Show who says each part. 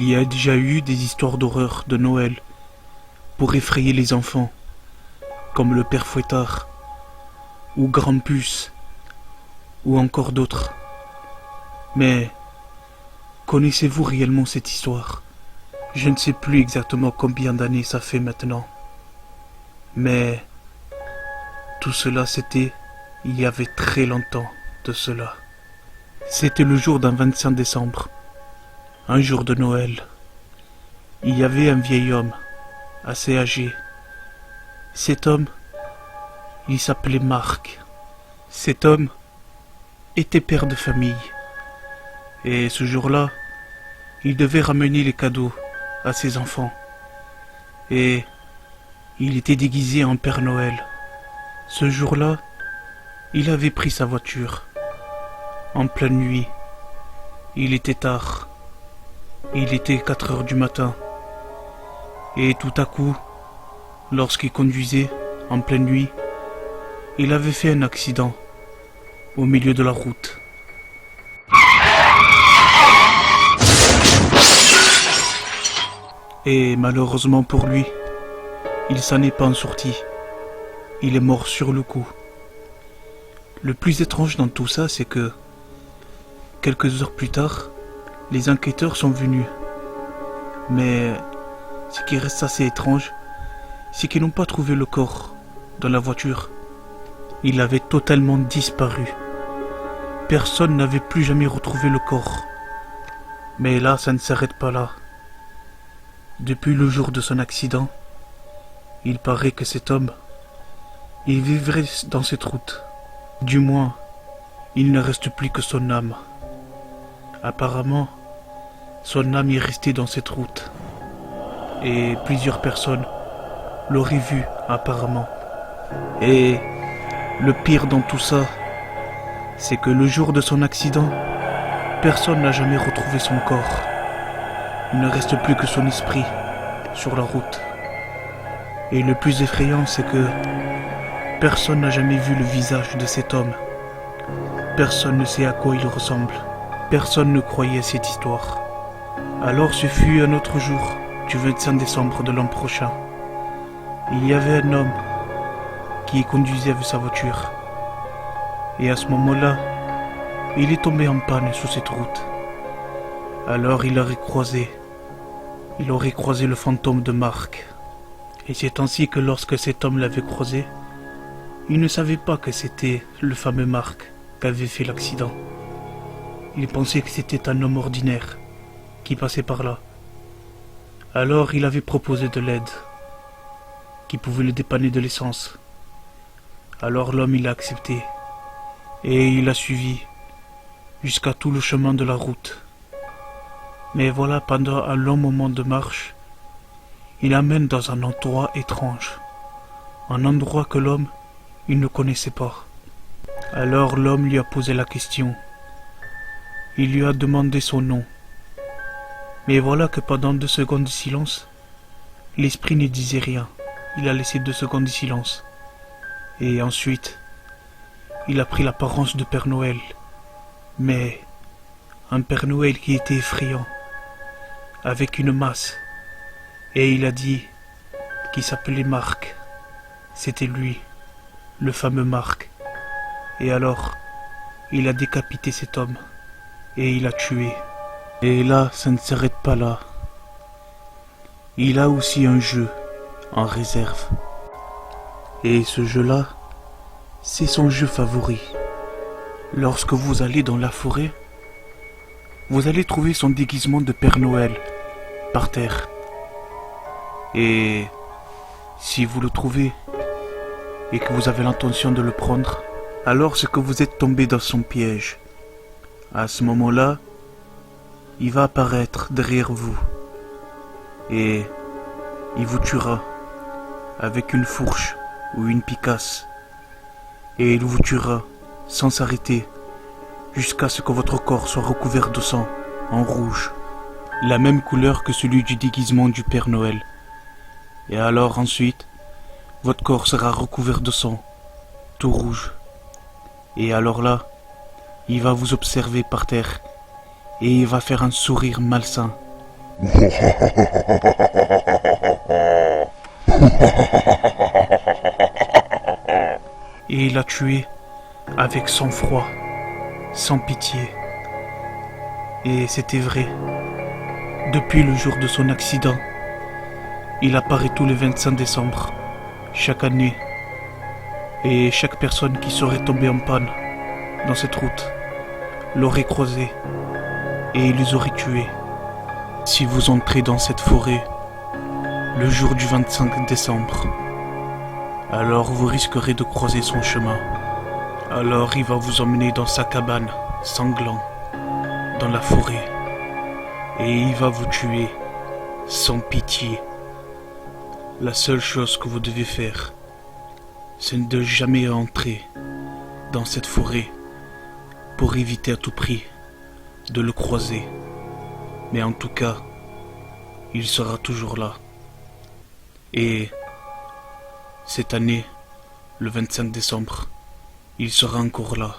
Speaker 1: Il y a déjà eu des histoires d'horreur de Noël pour effrayer les enfants, comme le Père Fouettard, ou Grampus, ou encore d'autres. Mais connaissez-vous réellement cette histoire? Je ne sais plus exactement combien d'années ça fait maintenant. Mais tout cela c'était il y avait très longtemps de cela. C'était le jour d'un 25 décembre, un jour de Noël. Il y avait un vieil homme, assez âgé. Cet homme, il s'appelait Marc. Cet homme était père de famille. Et ce jour-là, il devait ramener les cadeaux à ses enfants. Et il était déguisé en Père Noël. Ce jour-là, il avait pris sa voiture. En pleine nuit. Il était tard. Il était 4 heures du matin. Et tout à coup, lorsqu'il conduisait en pleine nuit, il avait fait un accident au milieu de la route. Et malheureusement pour lui, il s'en est pas en sorti. Il est mort sur le coup. Le plus étrange dans tout ça, c'est que quelques heures plus tard, les enquêteurs sont venus. Mais ce qui reste assez étrange, c'est qu'ils n'ont pas trouvé le corps dans la voiture. Il avait totalement disparu. Personne n'avait plus jamais retrouvé le corps. Mais là, ça ne s'arrête pas là. Depuis le jour de son accident, il paraît que cet homme, il vivrait dans cette route. Du moins, il ne reste plus que son âme. Apparemment, son âme est restée dans cette route. Et plusieurs personnes l'auraient vu, apparemment. Et le pire dans tout ça, c'est que le jour de son accident, personne n'a jamais retrouvé son corps. Il ne reste plus que son esprit sur la route. Et le plus effrayant, c'est que personne n'a jamais vu le visage de cet homme. Personne ne sait à quoi il ressemble. Personne ne croyait à cette histoire. Alors ce fut un autre jour, du 25 décembre de l'an prochain. Il y avait un homme qui conduisait avec sa voiture. Et à ce moment-là, il est tombé en panne sur cette route. Alors il aurait croisé le fantôme de Marc. Et c'est ainsi que lorsque cet homme l'avait croisé, il ne savait pas que c'était le fameux Marc qui avait fait l'accident. Il pensait que c'était un homme ordinaire qui passait par là. Alors il avait proposé de l'aide, qui pouvait le dépanner de l'essence. Alors l'homme il a accepté, et il a suivi jusqu'à tout le chemin de la route. Mais voilà, pendant un long moment de marche, il amène dans un endroit étrange, un endroit que l'homme il ne connaissait pas. Alors l'homme lui a posé la question. Il lui a demandé son nom. Mais voilà que pendant 2 secondes de silence, l'esprit ne disait rien. Il a laissé 2 secondes de silence. Et ensuite, il a pris l'apparence de Père Noël. Mais un Père Noël qui était effrayant, avec une masse. Et il a dit qu'il s'appelait Marc. C'était lui, le fameux Marc. Et alors, il a décapité cet homme. Et il a tué. Et là, ça ne s'arrête pas là. Il a aussi un jeu en réserve. Et ce jeu-là, c'est son jeu favori. Lorsque vous allez dans la forêt, vous allez trouver son déguisement de Père Noël par terre. Et si vous le trouvez et que vous avez l'intention de le prendre, alors c'est que vous êtes tombé dans son piège. À ce moment-là, il va apparaître derrière vous et il vous tuera avec une fourche ou une picasse. Et il vous tuera sans s'arrêter jusqu'à ce que votre corps soit recouvert de sang en rouge, la même couleur que celui du déguisement du Père Noël. Et alors ensuite, votre corps sera recouvert de sang, tout rouge. Et alors là, il va vous observer par terre et il va faire un sourire malsain Et il l'a tué avec sang-froid, sans pitié. Et c'était vrai. Depuis le jour de son accident, il apparaît tous les 25 décembre, chaque année. Et chaque personne qui serait tombée en panne dans cette route l'aurait croisé et les aurait tués. Si vous entrez dans cette forêt le jour du 25 décembre, alors vous risquerez de croiser son chemin. Alors il va vous emmener dans sa cabane, sanglant, dans la forêt. Et il va vous tuer, sans pitié. La seule chose que vous devez faire, c'est de jamais entrer dans cette forêt pour éviter à tout prix de le croiser. Mais en tout cas, il sera toujours là. Et cette année, le 25 décembre, il sera encore là.